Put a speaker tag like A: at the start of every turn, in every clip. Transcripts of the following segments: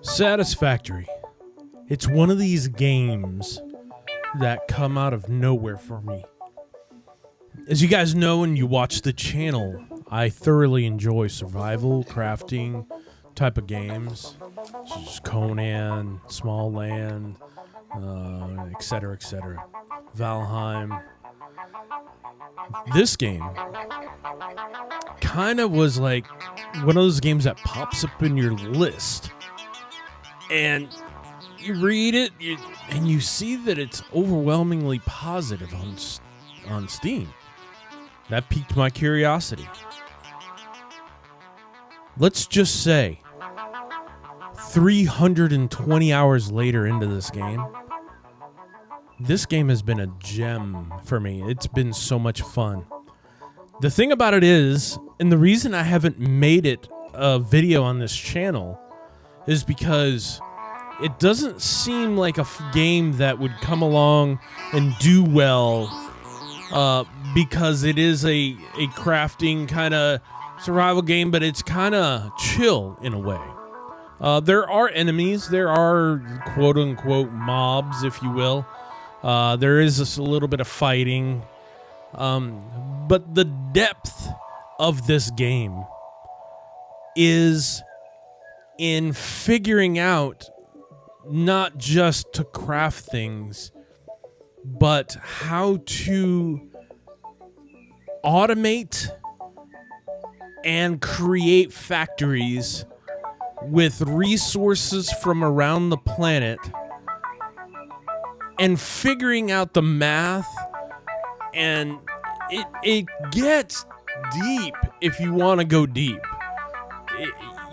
A: Satisfactory. It's one of these games that come out of nowhere for me. As you guys know when you watch the channel, I thoroughly enjoy survival, crafting type of games, such as Conan, Small Land, etc., etc. Valheim. This game kind of was like one of those games that pops up in your list, and you read it, and you see that it's overwhelmingly positive on Steam. That piqued my curiosity. Let's just say 320 hours later into this game has been a gem for me. It's been so much fun. The thing about it is, and the reason I haven't made it a video on this channel is because it doesn't seem like a game that would come along and do well, because it is a crafting kind of survival game, but it's kind of chill in a way. There are enemies, there are quote-unquote mobs, if you will. There is a little bit of fighting, but the depth of this game is in figuring out not just to craft things, but how to automate and create factories with resources from around the planet, and figuring out the math. And it gets deep if you want to go deep.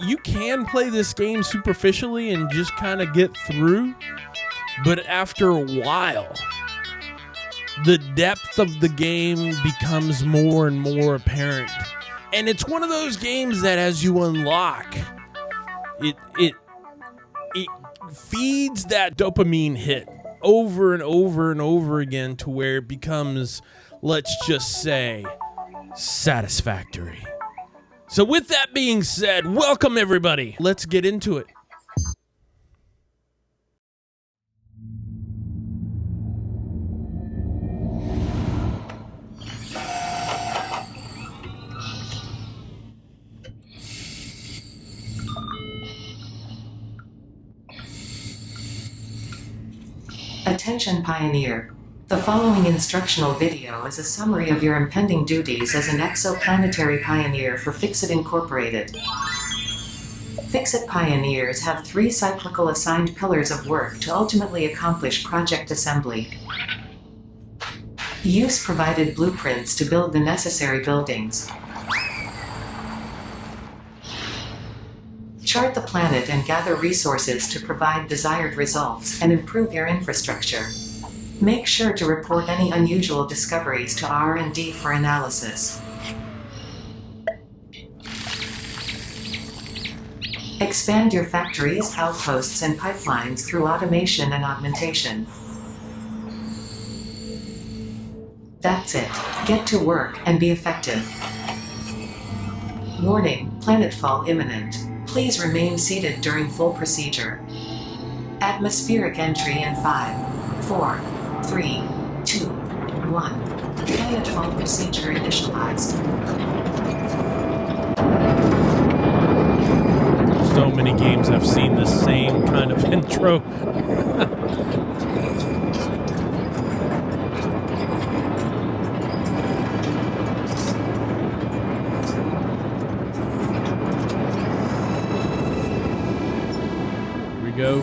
A: You can play this game superficially and just kind of get through, but after a while, the depth of the game becomes more and more apparent. And it's one of those games that as you unlock, it feeds that dopamine hit over and over and over again to where it becomes, let's just say, satisfactory. So with that being said, welcome everybody. Let's get into it.
B: Attention Pioneer. The following instructional video is a summary of your impending duties as an exoplanetary pioneer for FaceCrit Incorporated. FaceCrit pioneers have 3 cyclical assigned pillars of work to ultimately accomplish project assembly. Use provided blueprints to build the necessary buildings. Chart the planet and gather resources to provide desired results and improve your infrastructure. Make sure to report any unusual discoveries to R&D for analysis. Expand your factories, outposts, and pipelines through automation and augmentation. That's it. Get to work and be effective. Warning, planetfall imminent. Please remain seated during full procedure. Atmospheric entry in 5, 4, 3, 2, 1. Planetfall procedure initialized.
A: So many games I've seen the same kind of intro. Here we go.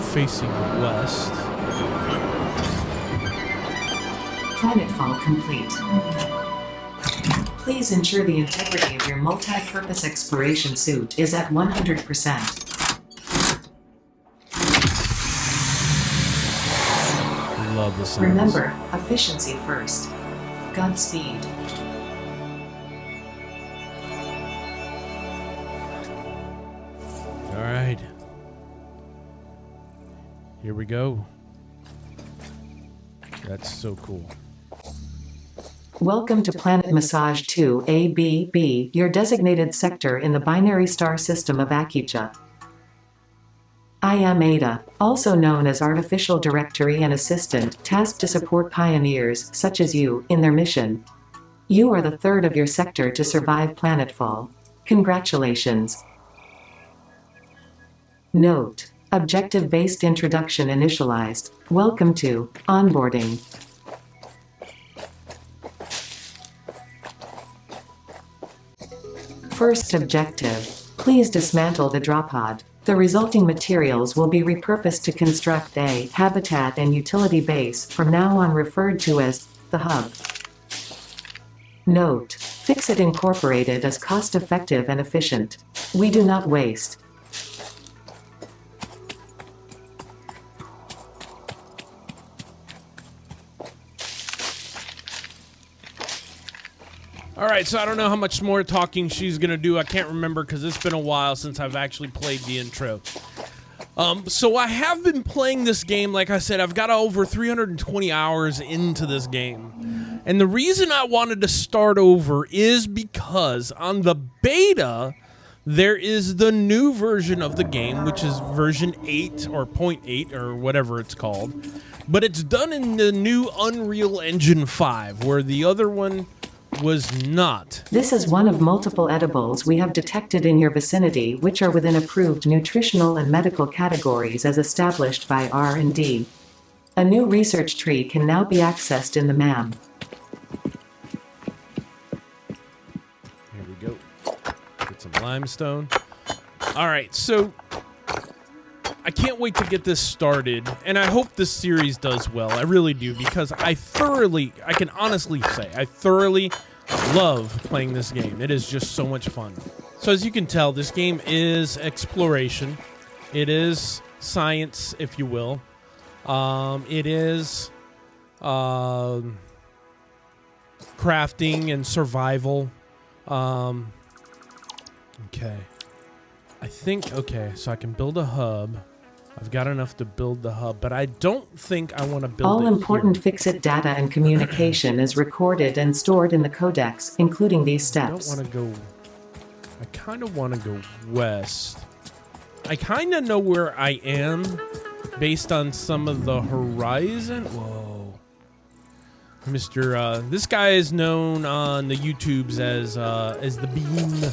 A: Facing west.
B: Planetfall complete. Please ensure the integrity of your multi-purpose exploration suit is at 100%.
A: Love the sounds.
B: Remember, efficiency first. Godspeed.
A: Here we go. That's so cool.
B: Welcome to Planet Massage 2 ABB, your designated sector in the binary star system of Akicha. I am Ada, also known as Artificial Directory and Assistant, tasked to support pioneers, such as you, in their mission. You are the third of your sector to survive planetfall. Congratulations. Note: objective-based introduction initialized. Welcome to onboarding. First objective: please dismantle the drop pod. The resulting materials will be repurposed to construct a habitat and utility base, from now on referred to as the hub. Note: FaceCrit Incorporated is cost-effective and efficient. We do not waste.
A: All right, so I don't know how much more talking she's going to do. I can't remember because it's been a while since I've actually played the intro. So I have been playing this game. Like I said, I've got over 320 hours into this game. And the reason I wanted to start over is because on the beta, there is the new version of the game, which is version 8 or 0.8 or whatever it's called. But it's done in the new Unreal Engine 5, where the other one was not.
B: This is one of multiple edibles we have detected in your vicinity, which are within approved nutritional and medical categories as established by R&D. A new research tree can now be accessed in the MAM.
A: Here we go. Get some limestone. All right, so I can't wait to get this started, and I hope this series does well. I really do, because I can honestly say, I thoroughly love playing this game. It is just so much fun. So as you can tell, this game is exploration. It is science, if you will. It is crafting and survival. Okay. Okay, so I can build a hub. I've got enough to build the hub, but I don't think I want to build
B: All
A: it
B: important
A: here.
B: FaceCrit data and communication is recorded and stored in the codex, including these steps.
A: I kind of want to go west. I kind of know where I am based on some of the horizon. Whoa. This guy is known on the YouTubes as the Beam.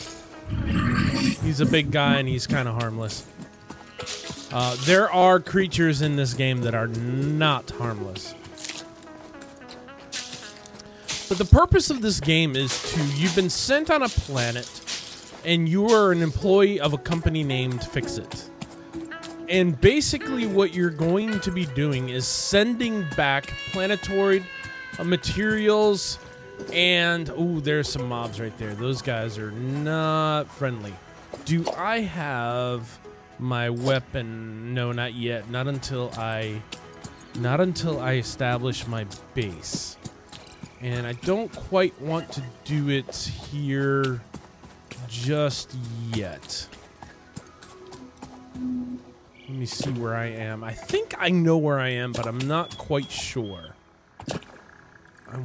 A: He's a big guy and he's kind of harmless. There are creatures in this game that are not harmless. But the purpose of this game is you've been sent on a planet and you are an employee of a company named FaceCrit. And basically what you're going to be doing is sending back planetoid materials. And, ooh, there's some mobs right there. Those guys are not friendly. Do I have my weapon? No, not yet. Not until I establish my base. And I don't quite want to do it here just yet. Let me see where I am. I think I know where I am, but I'm not quite sure. I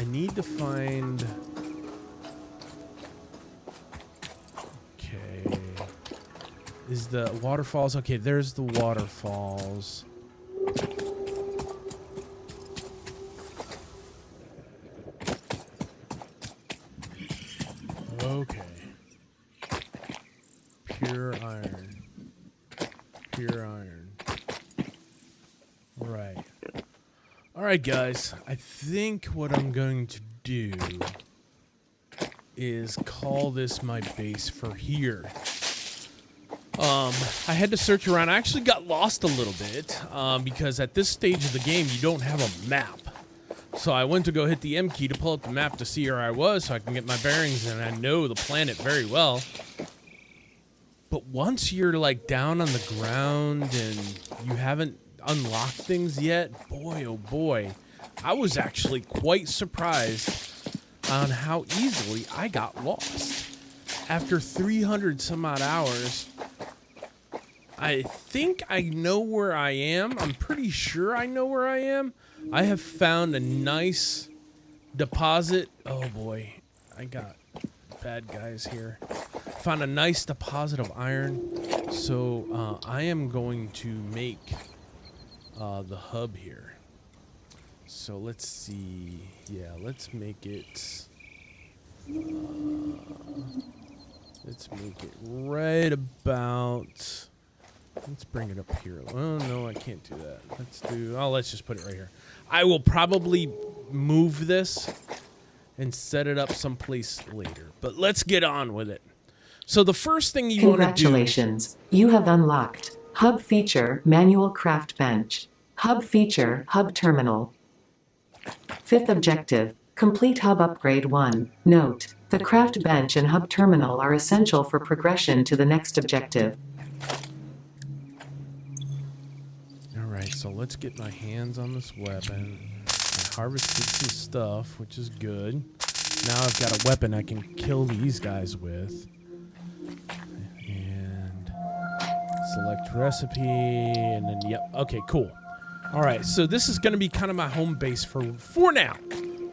A: need to find... Okay. Is the waterfalls? Okay, there's the waterfalls. Okay. Pure iron. Pure iron. Right. Alright, guys. I think what I'm going to do is call this my base for here. I had to search around. I actually got lost a little bit because at this stage of the game, you don't have a map. So I went to go hit the M key to pull up the map to see where I was so I can get my bearings, and I know the planet very well. But once you're like down on the ground and you haven't unlocked things yet, boy oh boy, I was actually quite surprised on how easily I got lost. After 300 some odd hours, I think I know where I am. I'm pretty sure I know where I am. I have found a nice deposit. Oh boy, I got bad guys here. Found a nice deposit of iron. So I am going to make the hub here. So let's see. Yeah, let's make it. Let's make it right about. Let's bring it up here. Oh no, I can't do that. Let's just put it right here. I will probably move this and set it up someplace later. But let's get on with it. So the first thing you want to do.
B: Congratulations. You have unlocked Hub Feature Manual Craft Bench. Hub Feature Hub Terminal. Fifth objective. Complete Hub Upgrade 1. Note: the Craft Bench and Hub Terminal are essential for progression to the next objective.
A: Alright, so let's get my hands on this weapon. I harvested some stuff, which is good. Now I've got a weapon I can kill these guys with. And select recipe, and then, yep, okay, cool. Alright, so this is going to be kind of my home base for now.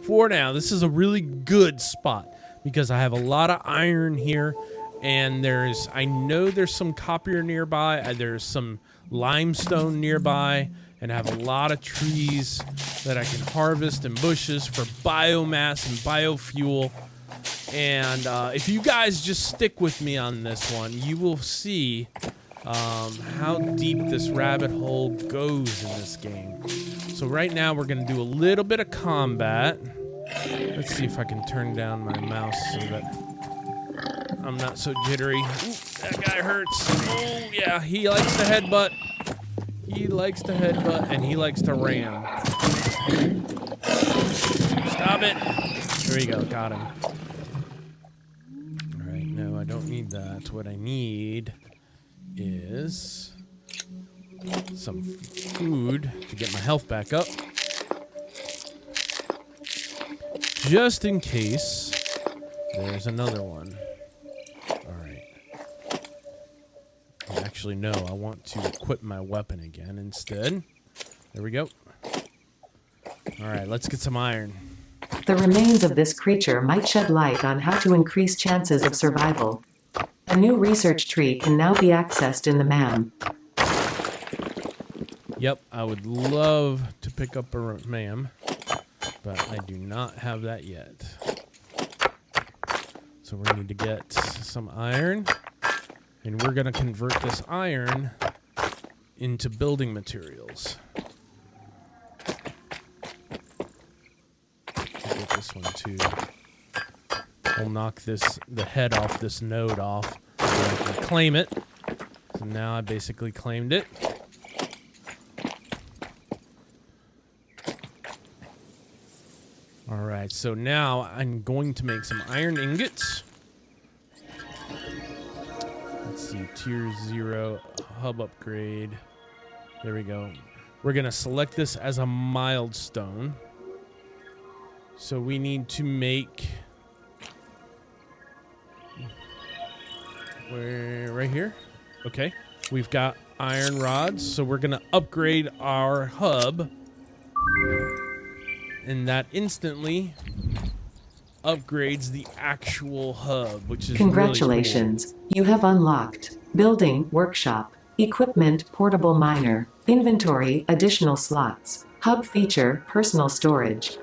A: For now, this is a really good spot because I have a lot of iron here, and I know there's some copper nearby, there's some limestone nearby, and I have a lot of trees that I can harvest and bushes for biomass and biofuel. And if you guys just stick with me on this one, you will see how deep this rabbit hole goes in this game. So right now we're going to do a little bit of combat. Let's see if I can turn down my mouse so that I'm not so jittery. Ooh, that guy hurts. Oh, yeah, he likes to headbutt. He likes to headbutt, and he likes to ram. Stop it. There you go, got him. All right, no, I don't need that. What I need is some food to get my health back up. Just in case there's another one. Alright. Actually, no, I want to equip my weapon again instead. There we go. Alright, let's get some iron.
B: The remains of this creature might shed light on how to increase chances of survival. A new research tree can now be accessed in the MAM.
A: Yep, I would love to pick up a MAM, but I do not have that yet. So we need to get some iron, and we're going to convert this iron into building materials. I'll get this one too. We'll knock the head off this node off so I can claim it. So now I basically claimed it. Alright, so now I'm going to make some iron ingots. Let's see, tier 0, hub upgrade. There we go. We're going to select this as a milestone. So we need to make... right here? Okay. We've got iron rods, so we're going to upgrade our hub. And that instantly upgrades the actual hub, which is
B: Congratulations.
A: Really cool.
B: You have unlocked Building Workshop, Equipment Portable Miner, Inventory Additional Slots, Hub Feature Personal Storage.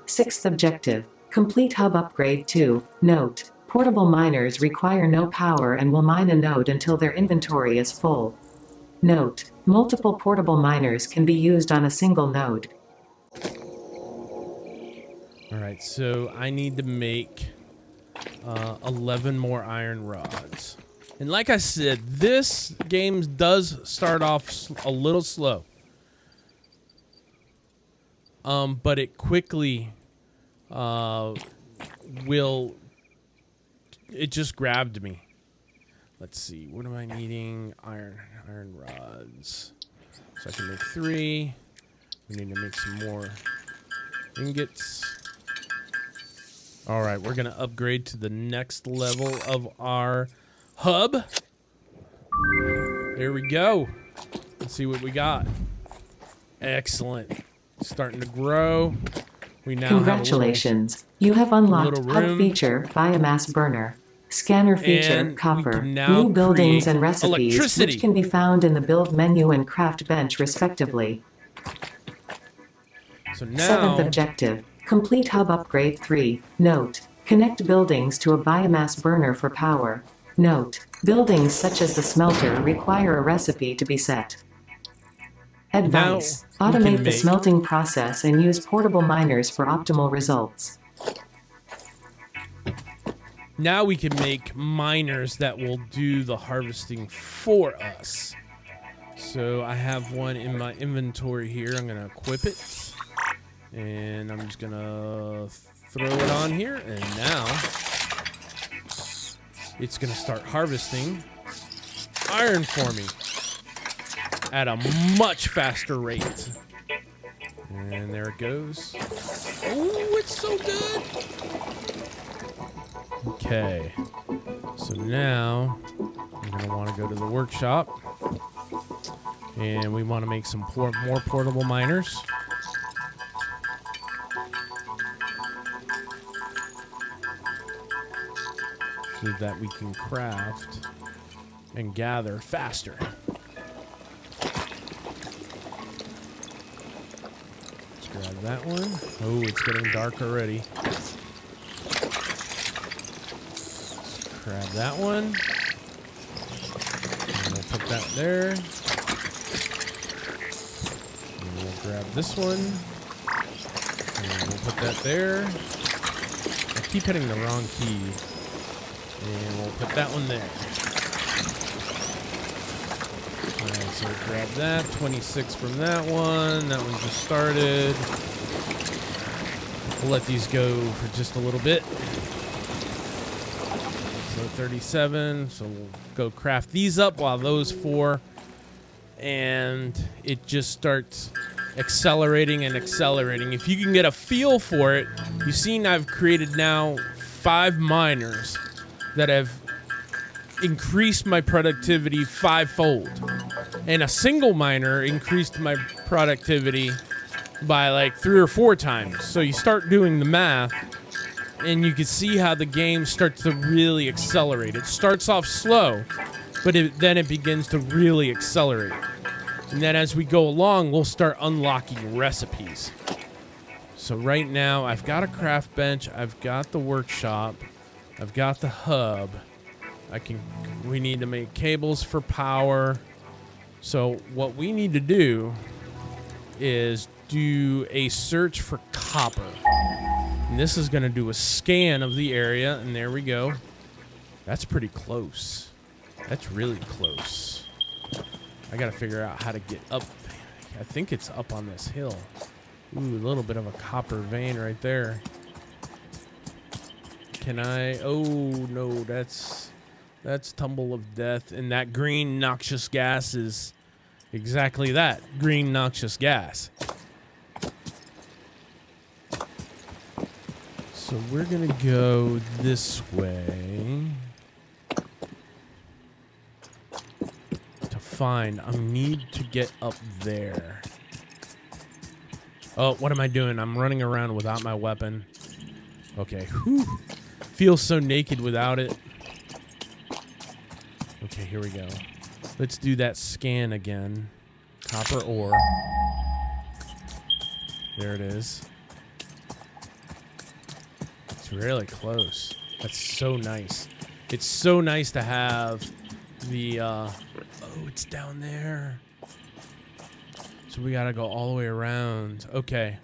B: Sixth objective. Complete Hub Upgrade 2. Note: portable miners require no power and will mine a node until their inventory is full. Note: multiple portable miners can be used on a single node.
A: Alright, so I need to make 11 more iron rods. And like I said, this game does start off a little slow. But it quickly it just grabbed me. Let's see, what am I needing? Iron rods. So I can make 3. We need to make some more ingots. Alright, we're going to upgrade to the next level of our hub. There we go. Let's see what we got. Excellent. Starting to grow. We now
B: Congratulations. You have unlocked
A: little
B: Hub
A: room.
B: Feature Biomass Burner. Scanner feature
A: And we
B: Copper.
A: can now
B: New buildings
A: create
B: and recipes
A: electricity.
B: which can be found in the build menu and craft bench respectively.
A: So
B: 7th
A: now,
B: objective. Complete Hub Upgrade 3. Note. Connect buildings to a biomass burner for power. Note. Buildings such as the smelter require a recipe to be set. Advice.
A: Now we can
B: Automate the
A: make-
B: smelting process and use portable miners for optimal results.
A: now we can make miners that will do the harvesting for us. So I have one in my inventory here. I'm going to equip it. And I'm just going to throw it on here. And now it's going to start harvesting iron for me at a much faster rate. And there it goes. Oh, it's so good. Okay. So now I'm going to want to go to the workshop. And we want to make some more portable miners. So that we can craft and gather faster. Let's grab that one. Oh, it's getting dark already. Let's grab that one. And we'll put that there. And we'll grab this one. And we'll put that there. I keep hitting the wrong key. And we'll put that one there. Alright, so we'll grab that. 26 from that one. That one just started. We'll let these go for just a little bit. So 37. So we'll go craft these up while those 4. And it just starts accelerating and accelerating. If you can get a feel for it, you've seen I've created now 5 miners that have increased my productivity 5-fold. And a single miner increased my productivity by like 3 or 4 times. So you start doing the math, and you can see how the game starts to really accelerate. It starts off slow, but then it begins to really accelerate. And then as we go along, we'll start unlocking recipes. So right now, I've got a craft bench, I've got the workshop, I've got the hub. We need to make cables for power. So what we need to do is do a search for copper. And this is going to do a scan of the area, and there we go. That's pretty close. That's really close. I got to figure out how to get up. I think it's up on this hill. Ooh, a little bit of a copper vein right there. Can I? Oh, no, that's tumble of death. And that green noxious gas is exactly that. Green noxious gas. So we're going to go this way to find. I need to get up there. Oh, what am I doing? I'm running around without my weapon. Okay. Whew. Feels so naked without it. Okay, here we go. Let's do that scan again. Copper ore. There it is. It's really close. That's so nice. It's so nice to have the, oh, it's down there. So we gotta go all the way around. Okay.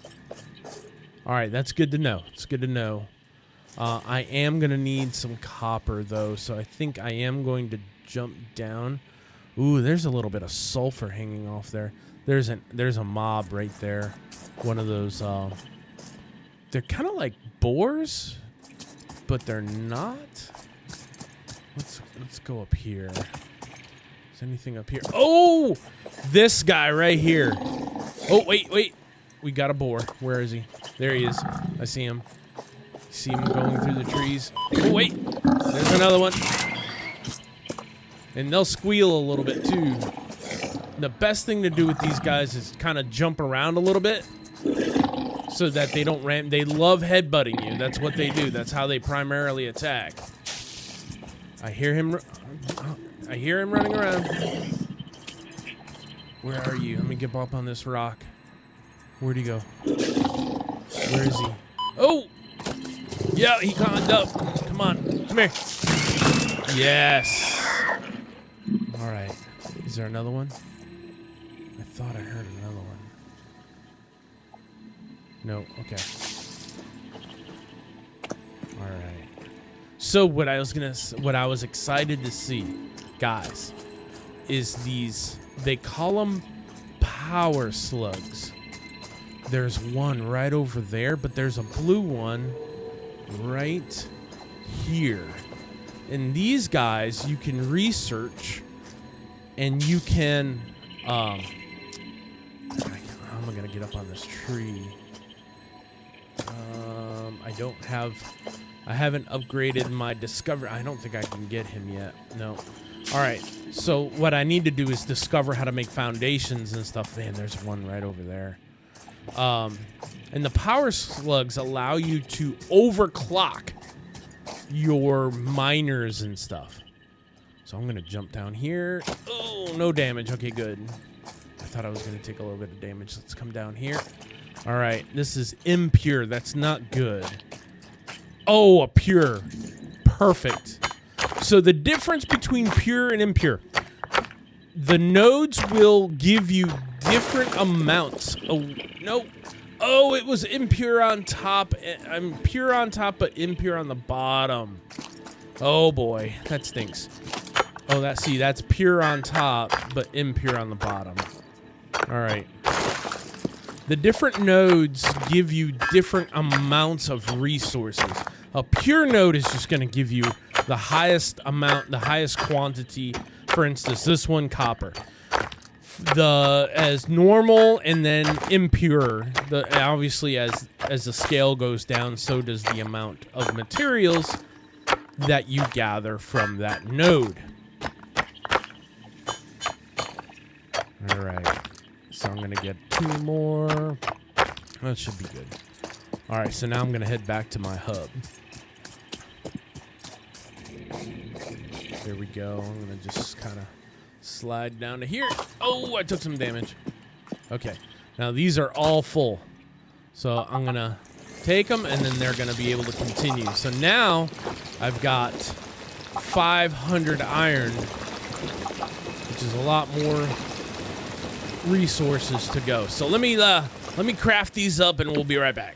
A: All right, that's good to know. It's good to know. I am gonna need some copper though, so I think I am going to jump down. Ooh, there's a little bit of sulfur hanging off there. There's a mob right there. One of those. They're kind of like boars, but they're not. Let's go up here. Is anything up here? Oh, this guy right here. Oh, wait. We got a boar. Where is he? There he is. I see him. See him going through the trees. Oh, wait. There's another one. And they'll squeal a little bit too. The best thing to do with these guys is kind of jump around a little bit so that they don't ram. They love headbutting you. That's what they do. That's how they primarily attack. I hear him running around. Where are you? Let me get up on this rock. Where'd he go? Where is he? Oh! Yeah, he climbed up. Come on. Come here. Yes. All right. Is there another one? I thought I heard another one. No. Okay. All right. So what I was excited to see, guys, is these. They call them power slugs. There's one right over there, but there's a blue one right here. And these guys you can research, and you can I'm gonna get up on this tree. I haven't upgraded my discover. I don't think I can get him yet. No. All right. So what I need to do is discover how to make foundations and stuff. Man, there's one right over there. And the power slugs allow you to overclock your miners and stuff. So I'm gonna jump down here. Oh, no damage. Okay, good. I thought I was gonna take a little bit of damage. Let's come down here. All right, this is impure. That's not good. Oh, a pure. Perfect. So the difference between pure and impure. The nodes will give you different amounts. Oh, no. Oh, it was impure on top. I'm pure on top, but impure on the bottom. Oh, boy. That stinks. Oh, that's pure on top, but impure on the bottom. All right. The different nodes give you different amounts of resources. A pure node is just going to give you the highest amount, the highest quantity. For instance, this one, copper. As normal and then impure. Obviously, as the scale goes down, so does the amount of materials that you gather from that node. All right. So I'm going to get 2 more. That should be good. All right, so now I'm going to head back to my hub. There we go. I'm going to just kind of slide down to here. Oh, I took some damage. Okay. Now, these are all full. So I'm going to take them, and then they're going to be able to continue. So now I've got 500 iron, which is a lot more resources to go. So let me craft these up, and we'll be right back.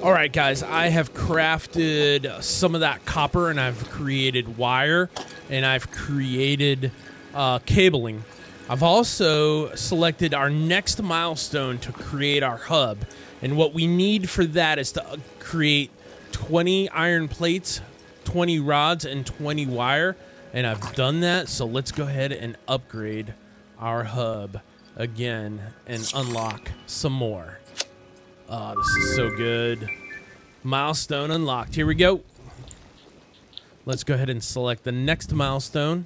A: All right, guys, I have crafted some of that copper, and I've created wire, and I've created cabling. I've also selected our next milestone to create our hub, and what we need for that is to create 20 iron plates, 20 rods, and 20 wire, and I've done that. So let's go ahead and upgrade our hub again and unlock some more. Oh, this is so good. Milestone unlocked. Here we go. Let's go ahead and select the next milestone,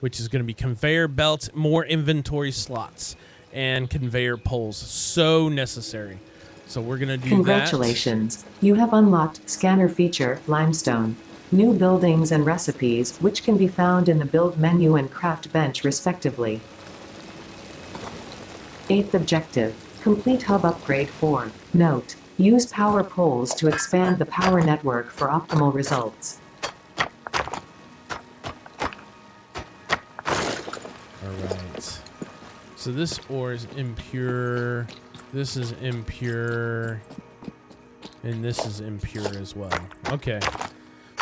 A: which is going to be conveyor belts, more inventory slots, and conveyor poles. So necessary. So we're going to do
B: Congratulations. You have unlocked Scanner Feature, Limestone. New buildings and recipes, which can be found in the Build menu and Craft bench respectively. 8th objective. Complete hub upgrade 4. Note. Use power poles to expand the power network for optimal results.
A: Alright. So this ore is impure. This is impure. And this is impure as well. Okay.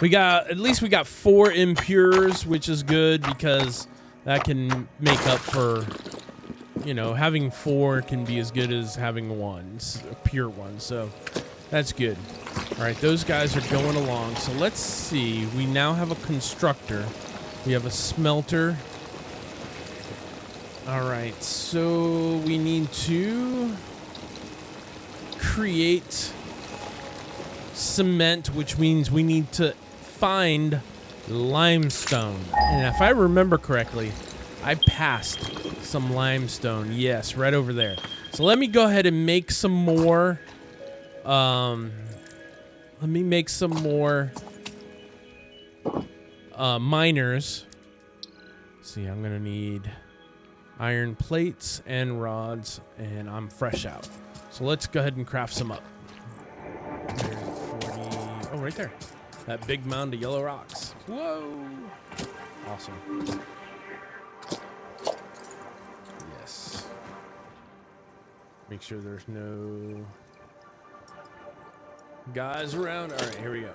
A: At least we got 4 impures, which is good because that can make up for, having 4 can be as good as having 1, a pure one. So that's good. All right, those guys are going along. So let's see. We now have a constructor. We have a smelter. All right, so we need to create cement, which means we need to find limestone. And if I remember correctly, I passed some limestone. Yes, right over there. So let me go ahead and make some more. Let me make some more miners. See, I'm gonna need iron plates and rods, and I'm fresh out. So let's go ahead and craft some up. There's 40. Oh, right there. That big mound of yellow rocks. Whoa! Awesome. Yes. Make sure there's no guys around. All right, here we go.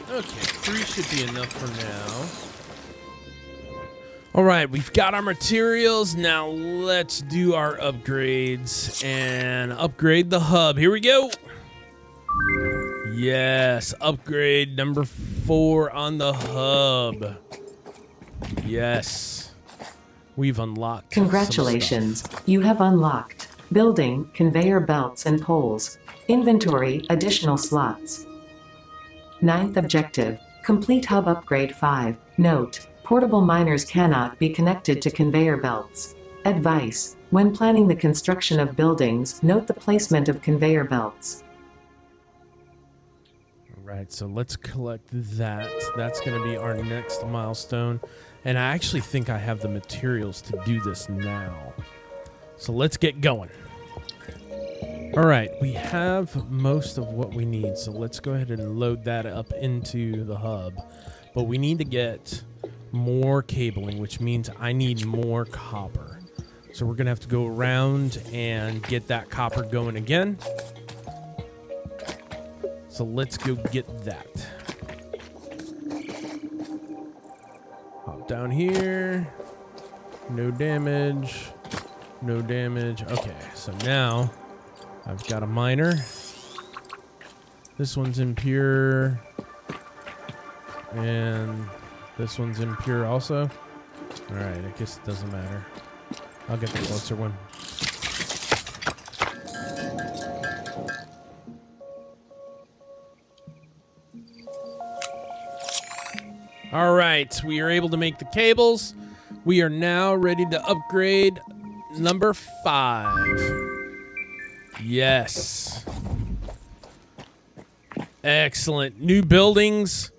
A: Okay, 3 should be enough for now. All right, we've got our materials. Now let's do our upgrades and upgrade the hub. Here we go. Yes, upgrade number 4 on the hub. Yes, we've unlocked.
B: Congratulations, you have unlocked building, conveyor belts and poles. Inventory, additional slots. 9th objective, complete hub upgrade 5. Note, portable miners cannot be connected to conveyor belts. Advice, when planning the construction of buildings, note the placement of conveyor belts.
A: All right, so let's collect that. That's going to be our next milestone. And I actually think I have the materials to do this now. So let's get going. All right, we have most of what we need, so let's go ahead and load that up into the hub. But we need to get more cabling, which means I need more copper. So we're going to have to go around and get that copper going again. So let's go get that. Hop down here. No damage. No damage. Okay, so now I've got a miner. This one's impure. And this one's impure also. Alright, I guess it doesn't matter. I'll get the closer one. Alright, we are able to make the cables. We are now ready to upgrade number 5. Yes. Excellent. New buildings.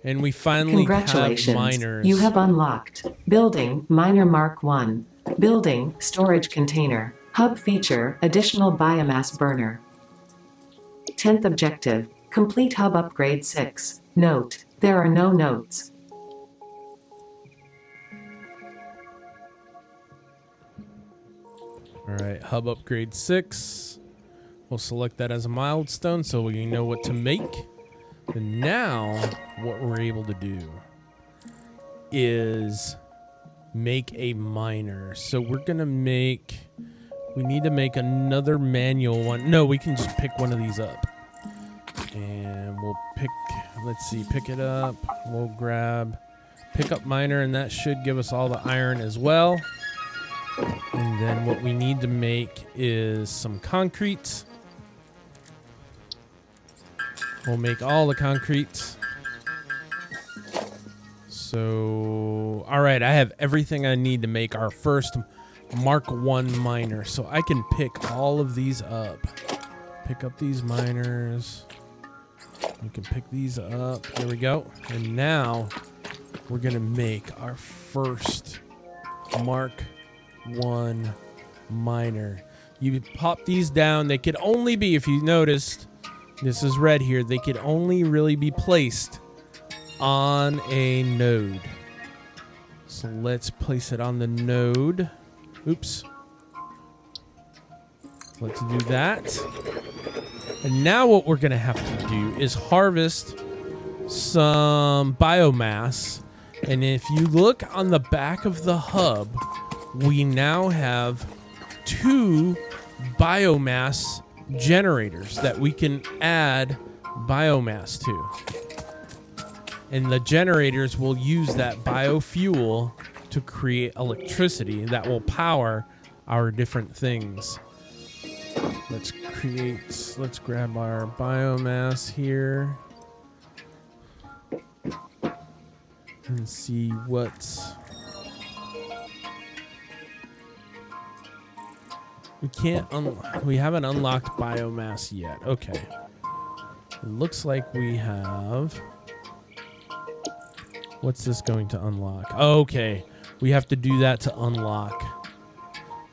A: And we finally
B: Congratulations,
A: have miners.
B: you have unlocked building, miner Mark 1. Building, storage container. Hub feature, additional biomass burner. 10th objective, complete hub upgrade 6. Note, there are no notes.
A: All right, hub upgrade 6. We'll select that as a milestone so we know what to make. And now what we're able to do is make a miner. So we're going to make, we need to make another manual one. No, we can just pick one of these up. And we'll pick, let's see, pick it up. We'll grab pick up miner, and that should give us all the iron as well. And then what we need to make is some concrete. We'll make all the concrete. So, all right, I have everything I need to make our first Mark 1 miner. So I can pick all of these up. Pick up these miners. You can pick these up. There we go. And now we're going to make our first Mark 1 miner. You pop these down. They could only be, if you noticed, this is red here, they could only really be placed on a node. So let's place it on the node. Oops. Let's do that. And now what we're going to have to do is harvest some biomass And if you look on the back of the hub, we now have 2 biomass generators that we can add biomass to. And the generators will use that biofuel to create electricity that will power our different things. Let's grab our biomass here and see what's... we haven't unlocked biomass yet. Okay. It looks like we have... What's this going to unlock? Okay. We have to do that to unlock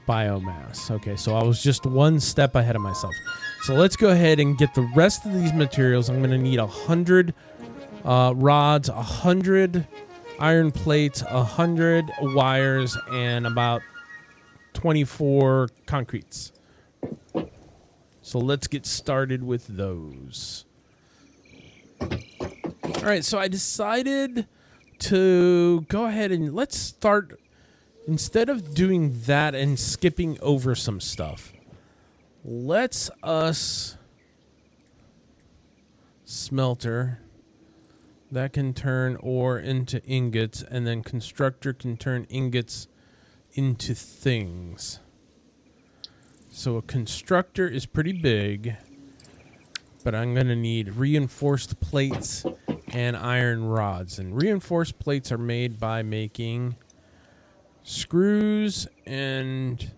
A: biomass. Okay, so I was just one step ahead of myself. So let's go ahead and get the rest of these materials. I'm going to need 100 rods, 100 iron plates, 100 wires, and about 24 concretes. So let's get started with those. All right, so I decided to go ahead and let's start, instead of doing that and skipping over some stuff, let's us smelter that can turn ore into ingots, and then constructor can turn ingots into things. So a constructor is pretty big, but I'm going to need reinforced plates and iron rods. And reinforced plates are made by making screws and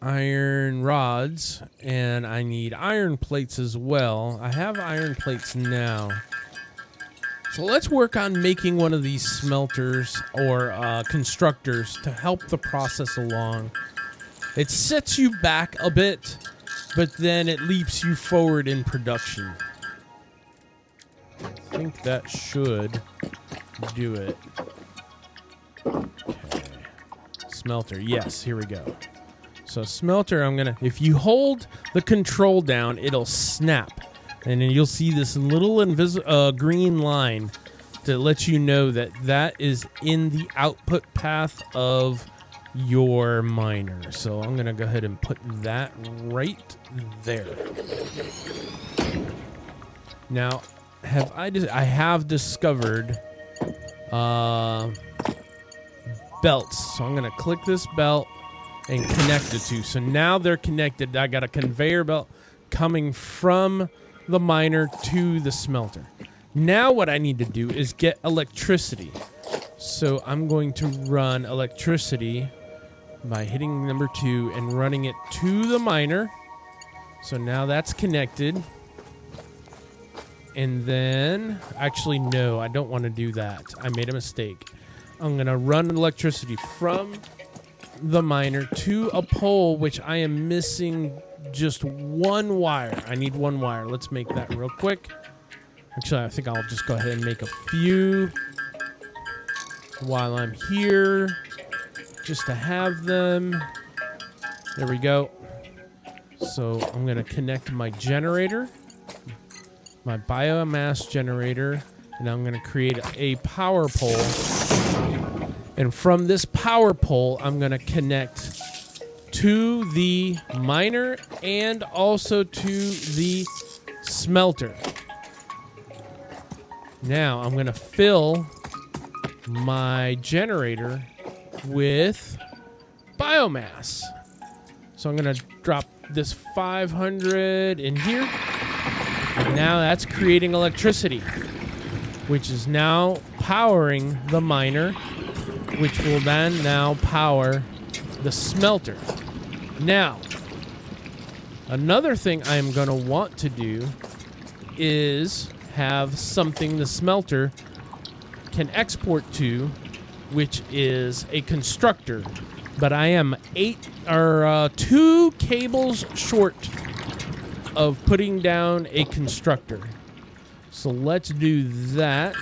A: iron rods, and I need iron plates as well. I have iron plates now. So let's work on making one of these smelters or constructors to help the process along. It sets you back a bit, but then it leaps you forward in production. I think that should do it. Okay. Smelter. Yes, here we go. So smelter, if you hold the control down, it'll snap. And then you'll see this little green line that lets you know that that is in the output path of your miner. So I'm going to go ahead and put that right there. Now, I have discovered belts. So I'm going to click this belt and connect the two. So now they're connected. I got a conveyor belt coming from the miner to the smelter. Now what I need to do is get electricity. So I'm going to run electricity by hitting number 2 and running it to the miner. So now that's connected. And then, actually, no, I don't want to do that. I made a mistake. I'm going to run electricity from the miner to a pole, which I am missing just one wire. I need one wire. Let's make that real quick. Actually, I think I'll just go ahead and make a few while I'm here, just to have them. There we go. So I'm going to connect my generator, my biomass generator, and I'm going to create a power pole. And from this power pole, I'm going to connect to the miner and also to the smelter. Now I'm going to fill my generator with biomass. So I'm going to drop this 500 in here. And now that's creating electricity, which is now powering the miner, which will then now power the smelter. Now, another thing I am going to want to do is have something the smelter can export to, which is a constructor. But I am 2 cables short of putting down a constructor. So let's do that.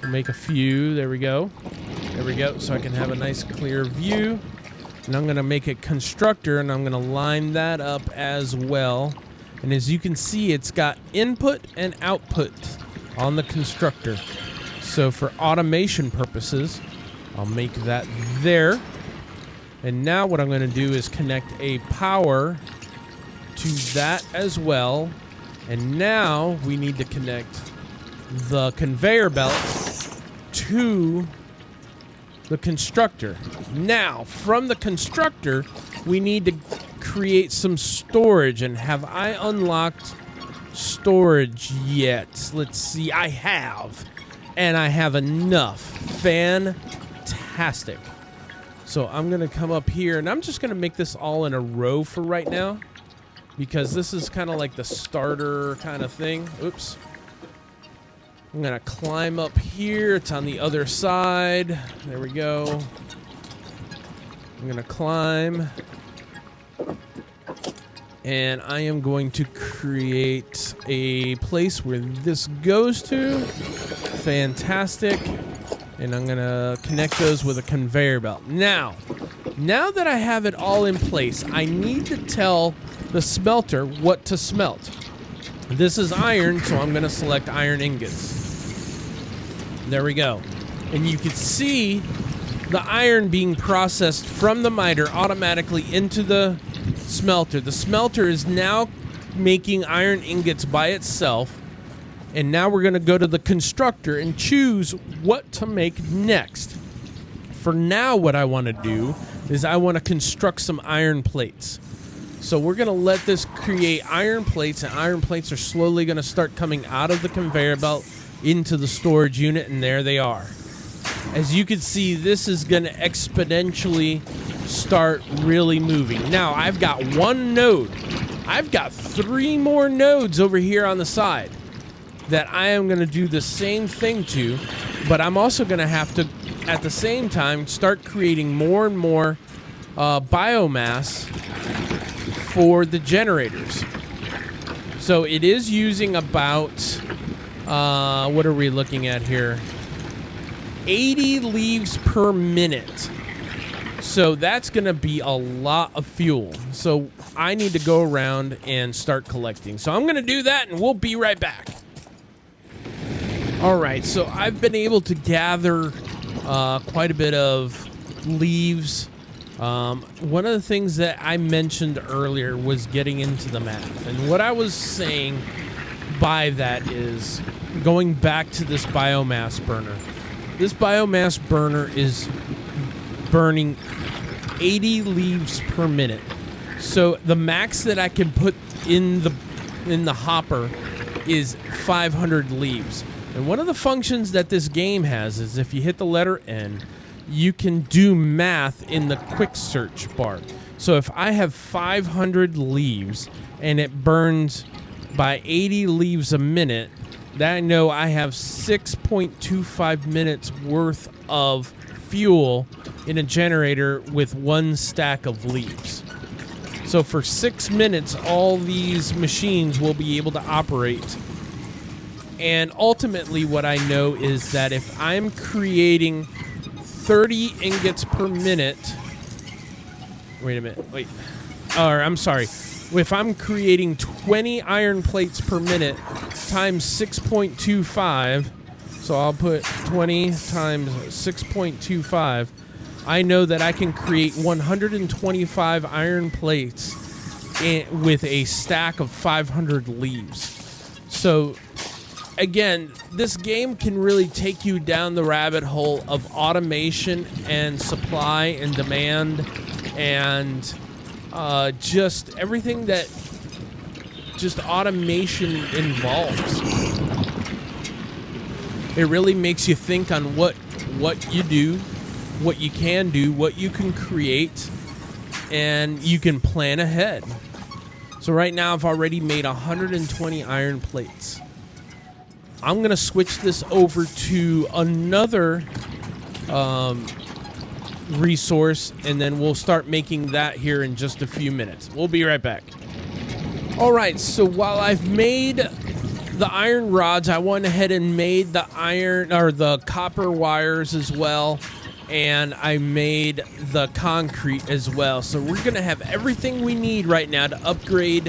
A: We'll make a few. There we go. There we go. So I can have a nice clear view. And I'm going to make a constructor, and I'm going to line that up as well. And as you can see, it's got input and output on the constructor. So for automation purposes, I'll make that there. And now what I'm going to do is connect a power to that as well. And now we need to connect the conveyor belt to the constructor. Now, from the constructor, we need to create some storage. And have I unlocked storage yet? Let's see. I have. And I have enough. Fantastic. So I'm going to come up here, and I'm just going to make this all in a row for right now, because this is kind of like the starter kind of thing. Oops. I'm going to climb up here. It's on the other side. There we go. I'm going to climb. And I am going to create a place where this goes to. Fantastic. And I'm going to connect those with a conveyor belt. Now that I have it all in place, I need to tell the smelter what to smelt. This is iron, so I'm going to select iron ingots. There we go. And you can see the iron being processed from the miter automatically into the smelter. The smelter is now making iron ingots by itself. And now we're going to go to the constructor and choose what to make next. For now, what I want to do is I want to construct some iron plates. So we're going to let this create iron plates, and iron plates are slowly going to start coming out of the conveyor belt into the storage unit, and there they are. As you can see, this is going to exponentially start really moving. Now, I've got one node. I've got 3 more nodes over here on the side that I am going to do the same thing to, but I'm also going to have to, at the same time, start creating more and more biomass for the generators. So it is using about, what are we looking at here? 80 leaves per minute. So that's going to be a lot of fuel. So I need to go around and start collecting. So I'm going to do that, and we'll be right back. All right, so I've been able to gather quite a bit of leaves. One of the things that I mentioned earlier was getting into the math. And what I was saying by that is going back to this biomass burner. This biomass burner is burning 80 leaves per minute. So the max that I can put in the hopper is 500 leaves. And one of the functions that this game has is if you hit the letter N, you can do math in the quick search bar. So if I have 500 leaves and it burns by 80 leaves a minute, then I know I have 6.25 minutes worth of fuel in a generator with 1 stack of leaves. So for 6 minutes, all these machines will be able to operate. And ultimately what I know is that if I'm creating 30 ingots per minute, if I'm creating 20 iron plates per minute times 6.25, so I'll put 20 times 6.25, I know that I can create 125 iron plates with a stack of 500 leaves. So again, this game can really take you down the rabbit hole of automation and supply and demand and just everything that just automation involves. It really makes you think on what you do, what you can do, what you can create, and you can plan ahead. So right now I've already made 120 iron plates. I'm going to switch this over to another resource, and then we'll start making that here in just a few minutes. We'll be right back. All right, so while I've made the iron rods, I went ahead and made the iron or the copper wires as well. and I made the concrete as well. So we're gonna have everything we need right now to upgrade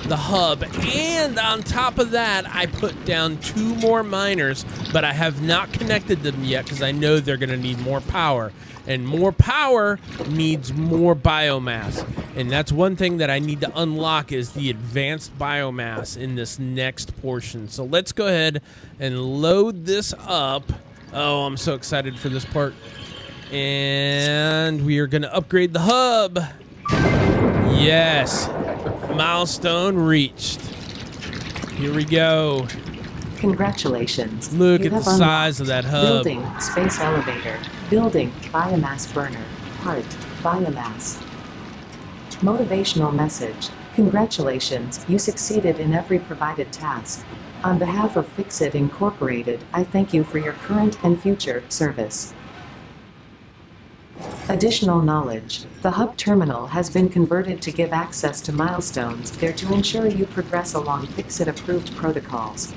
A: the hub. And on top of that, I put down 2 more miners, but I have not connected them yet because I know they're gonna need more power. And more power needs more biomass. And that's one thing that I need to unlock is the advanced biomass in this next portion. So let's go ahead and load this up. Oh, I'm so excited for this part. And we are going to upgrade the hub. Yes. Milestone reached. Here we go.
B: Congratulations.
A: Look
B: You
A: at the
B: have
A: size of
B: unlocked
A: that hub.
B: Building, space elevator. Building, biomass burner. Part, biomass. Motivational message. Congratulations, you succeeded in every provided task. On behalf of FaceCrit Incorporated, I thank you for your current and future service. Additional knowledge. The hub terminal has been converted to give access to milestones there to ensure you progress along FaceCrit approved protocols.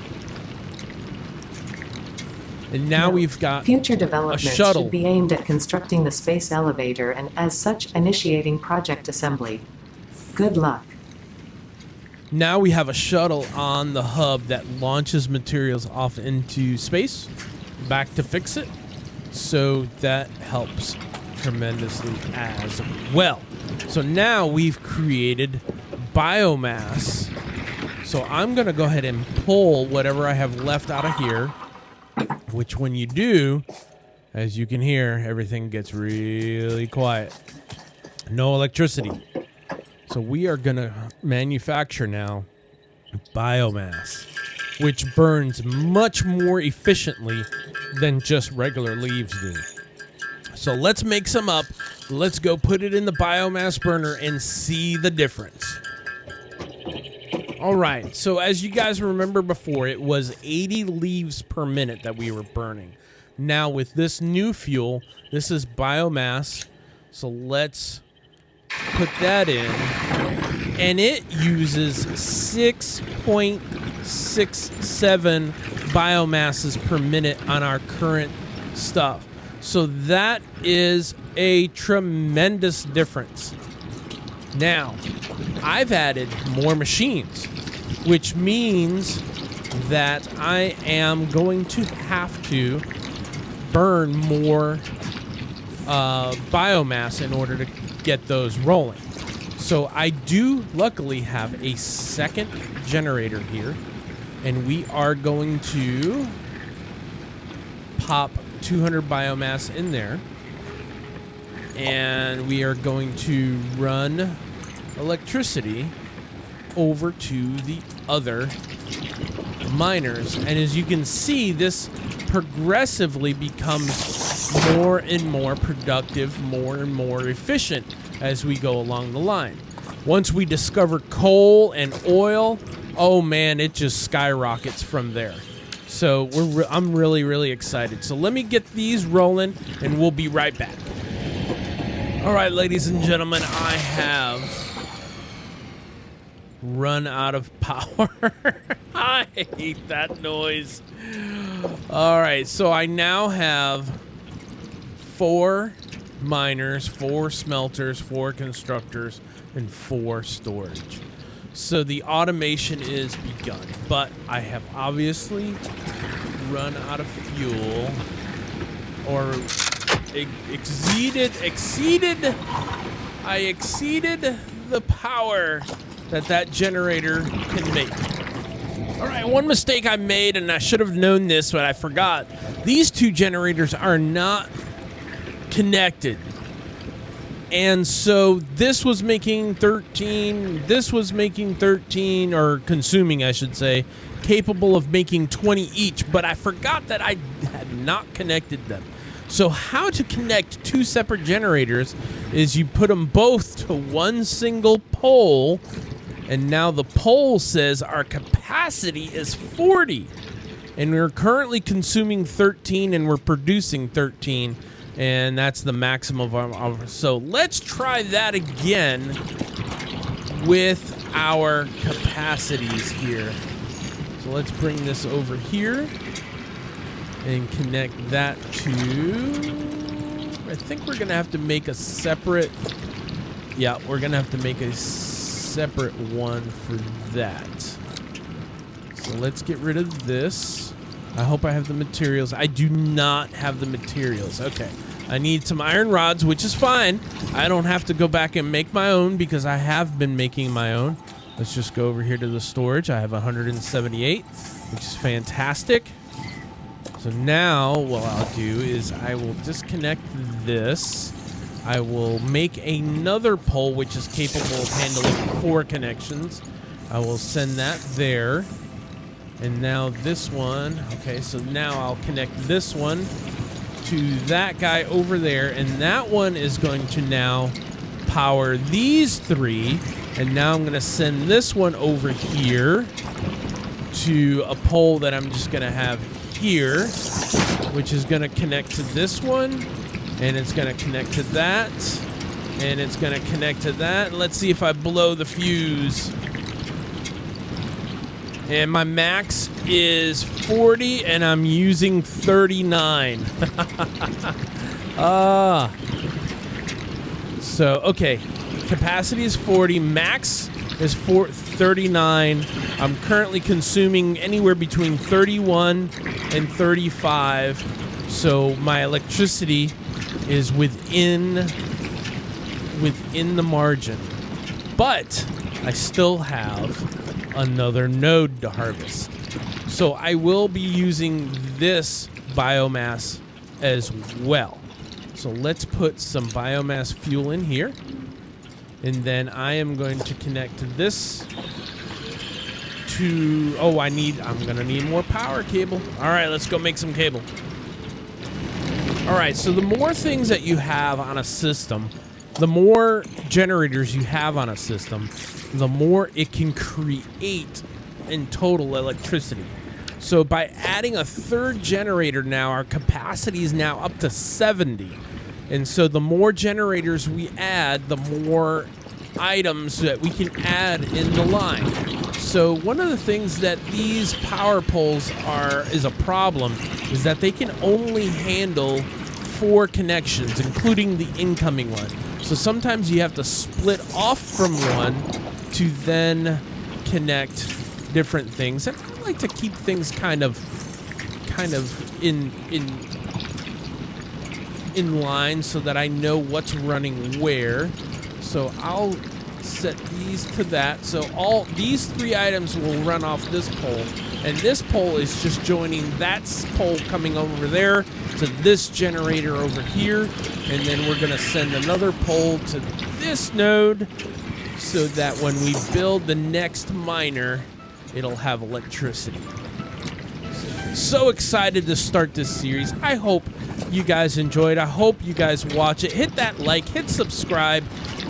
A: And now we've got
B: Future
A: a
B: developments
A: shuttle.
B: should be aimed at constructing the space elevator and, as such, initiating project assembly. Good luck.
A: Now we have a shuttle on the hub that launches materials off into space, back to FaceCrit. So that helps tremendously as well. So now we've created biomass. So I'm going to go ahead and pull whatever I have left out of here, which when you do, as you can hear, everything gets really quiet. No electricity. So we are going to manufacture now biomass, which burns much more efficiently than just regular leaves do. So let's make some up. Let's go put it in the biomass burner and see the difference. All right, so as you guys remember before, it was 80 leaves per minute that we were burning. Now with this new fuel, this is biomass. So let's put that in. And it uses 6.67 biomasses per minute on our current stuff. So that is a tremendous difference. Now, I've added more machines, which means that I am going to have to burn more biomass in order to get those rolling. So I do luckily have a second generator here, and we are going to pop 200 biomass in there, and we are going to run electricity over to the other miners. And as you can see, this progressively becomes more and more productive, more and more efficient as we go along the line. Once we discover coal and oil, oh man, it just skyrockets from there. So I'm really, really excited. So let me get these rolling and we'll be right back. All right, ladies and gentlemen, I have run out of power. I hate that noise. All right, so I now have 4 miners, 4 smelters, 4 constructors, and 4 storage. So the automation is begun, but I have obviously run out of fuel, or exceeded the power that generator can make. All right, one mistake I made, and I should have known this, but I forgot. These 2 generators are not connected. And so this was making 13, this was making 13, or consuming, I should say, capable of making 20 each, but I forgot that I had not connected them. So how to connect 2 separate generators is you put them both to one single pole, and now the pole says our capacity is 40, and we're currently consuming 13 and we're producing 13. And that's the maximum of our. So let's try that again with our capacities here. So let's bring this over here and connect that to I think we're gonna have to make a separate. Yeah, we're gonna have to make a separate one for that. So let's get rid of this. I hope I have the materials. I do not have the materials. Okay. I need some iron rods, which is fine. I don't have to go back and make my own because I have been making my own. Let's just go over here to the storage. I have 178, which is fantastic. So now what I'll do is I will disconnect this. I will make another pole which is capable of handling 4 connections. I will send that there. And now this one. Okay, so now I'll connect this one to that guy over there, and that one is going to now power these 3, and now I'm going to send this one over here to a pole that I'm just going to have here, which is going to connect to this one, and it's going to connect to that, and it's going to connect to that. Let's see if I blow the fuse. And my max is 40, and I'm using 39. So, okay. Capacity is 40. Max is 39. I'm currently consuming anywhere between 31 and 35. So my electricity is within the margin. But I still have another node to harvest. So I will be using this biomass as well. So let's put some biomass fuel in here. And then I am going to connect this to, I'm gonna need more power cable. All right, let's go make some cable. All right, so the more things that you have on a system, the more generators you have on a system, the more it can create in total electricity. So by adding a 3rd generator now, our capacity is now up to 70. And so the more generators we add, the more items that we can add in the line. So one of the things that these power poles is a problem is that they can only handle 4 connections, including the incoming one. So sometimes you have to split off from one to then connect different things. And I like to keep things kind of in line so that I know what's running where. So I'll set these to that. So all these 3 items will run off this pole, and this pole is just joining that pole coming over there to this generator over here, and then we're gonna send another pole to this node so that when we build the next miner, it'll have electricity. So excited to start this series. I hope you guys enjoyed. I hope you guys watch it. Hit that like, hit subscribe.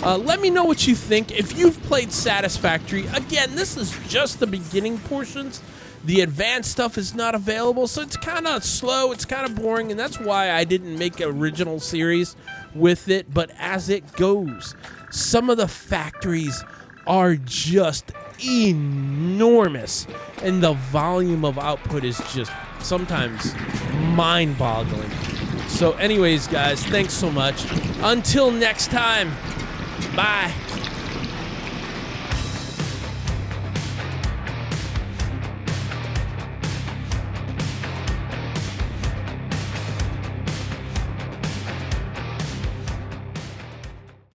A: Let me know what you think. If you've played Satisfactory, again, this is just the beginning portions. The advanced stuff is not available, so it's kind of slow, it's kind of boring, and that's why I didn't make an original series with it. But as it goes, some of the factories are just enormous, and the volume of output is just sometimes mind-boggling. So anyways, guys, thanks so much. Until next time, bye.